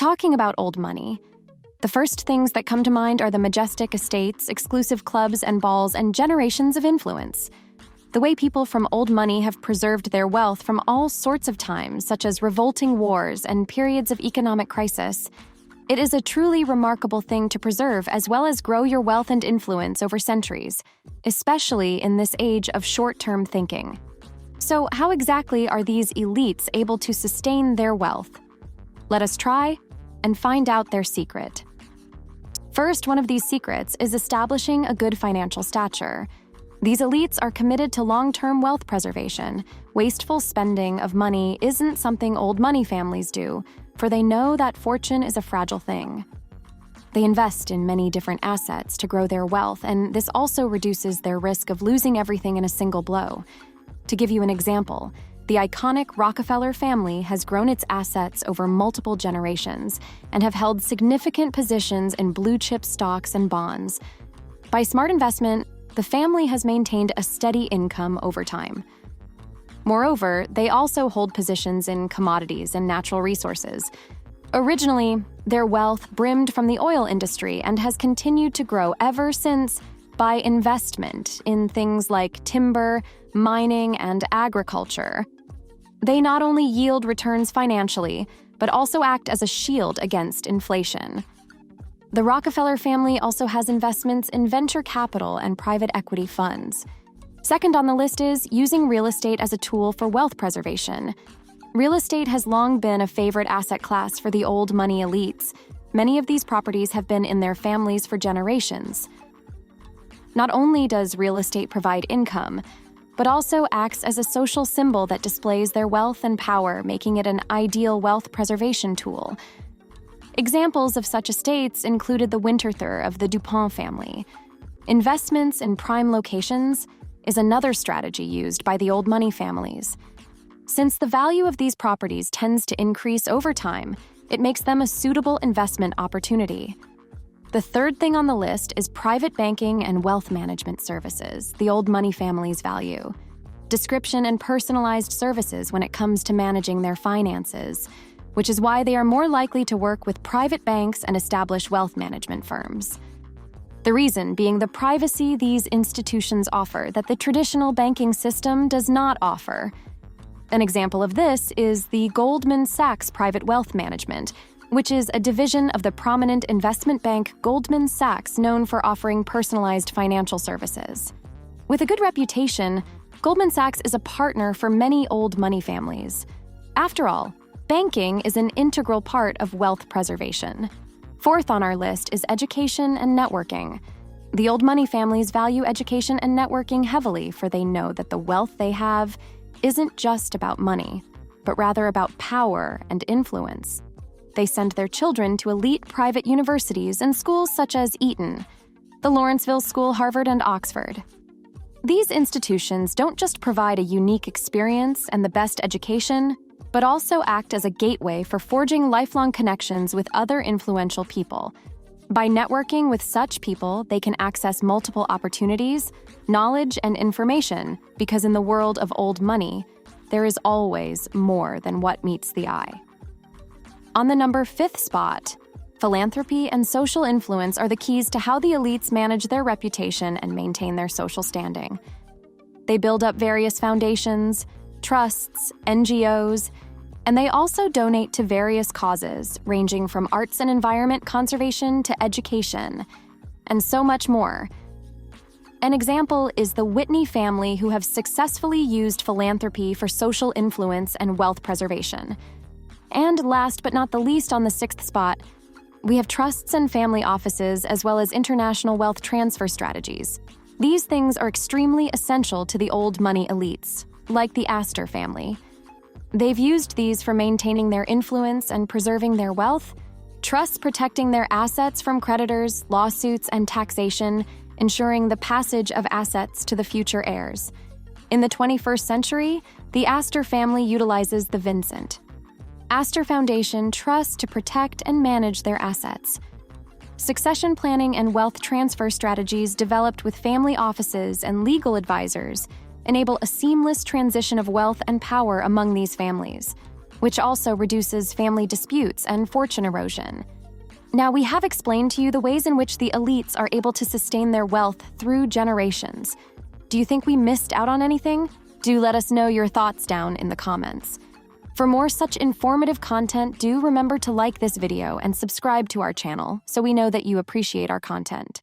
Talking about old money, the first things that come to mind are the majestic estates, exclusive clubs and balls, and generations of influence. The way people from old money have preserved their wealth from all sorts of times, such as revolting wars and periods of economic crisis. It is a truly remarkable thing to preserve as well as grow your wealth and influence over centuries, especially in this age of short-term thinking. So, how exactly are these elites able to sustain their wealth? Let us try and find out their secret. First, one of these secrets is establishing a good financial stature. These elites are committed to long-term wealth preservation. Wasteful spending of money isn't something old money families do, for they know that fortune is a fragile thing. They invest in many different assets to grow their wealth, and this also reduces their risk of losing everything in a single blow. To give you an example, the iconic Rockefeller family has grown its assets over multiple generations and have held significant positions in blue-chip stocks and bonds. By smart investment, the family has maintained a steady income over time. Moreover, they also hold positions in commodities and natural resources. Originally, their wealth brimmed from the oil industry and has continued to grow ever since by investment in things like timber, mining, and agriculture. They not only yield returns financially, but also act as a shield against inflation. The Rockefeller family also has investments in venture capital and private equity funds. Second on the list is using real estate as a tool for wealth preservation. Real estate has long been a favorite asset class for the old money elites. Many of these properties have been in their families for generations. Not only does real estate provide income, but also acts as a social symbol that displays their wealth and power, making it an ideal wealth preservation tool. Examples of such estates included the Winterthur of the Dupont family. Investments in prime locations is another strategy used by the old money families. Since the value of these properties tends to increase over time, it makes them a suitable investment opportunity. The third thing on the list is private banking and wealth management services, the old money families value. Description and personalized services when it comes to managing their finances, which is why they are more likely to work with private banks and establish wealth management firms. The reason being the privacy these institutions offer that the traditional banking system does not offer. An example of this is the Goldman Sachs Private Wealth Management, which is a division of the prominent investment bank Goldman Sachs known for offering personalized financial services. With a good reputation, Goldman Sachs is a partner for many old money families. After all, banking is an integral part of wealth preservation. Fourth on our list is education and networking. The old money families value education and networking heavily, for they know that the wealth they have isn't just about money, but rather about power and influence. They send their children to elite private universities and schools such as Eton, the Lawrenceville School, Harvard, and Oxford. These institutions don't just provide a unique experience and the best education, but also act as a gateway for forging lifelong connections with other influential people. By networking with such people, they can access multiple opportunities, knowledge, and information, because in the world of old money, there is always more than what meets the eye. On the number 5th spot, philanthropy and social influence are the keys to how the elites manage their reputation and maintain their social standing. They build up various foundations, trusts, NGOs, and they also donate to various causes, ranging from arts and environment conservation to education, and so much more. An example is the Whitney family, who have successfully used philanthropy for social influence and wealth preservation. And last but not the least, on the 6th spot, we have trusts and family offices as well as international wealth transfer strategies. These things are extremely essential to the old money elites, like the Astor family. They've used these for maintaining their influence and preserving their wealth, trusts protecting their assets from creditors, lawsuits, and taxation, ensuring the passage of assets to the future heirs. In the 21st century, the Astor family utilizes the Vincent Astor Foundation Trust to protect and manage their assets. Succession planning and wealth transfer strategies developed with family offices and legal advisors enable a seamless transition of wealth and power among these families. which also reduces family disputes and fortune erosion. Now, we have explained to you the ways in which the elites are able to sustain their wealth through generations. Do you think we missed out on anything? Do let us know your thoughts down in the comments. For more such informative content, do remember to like this video and subscribe to our channel so we know that you appreciate our content.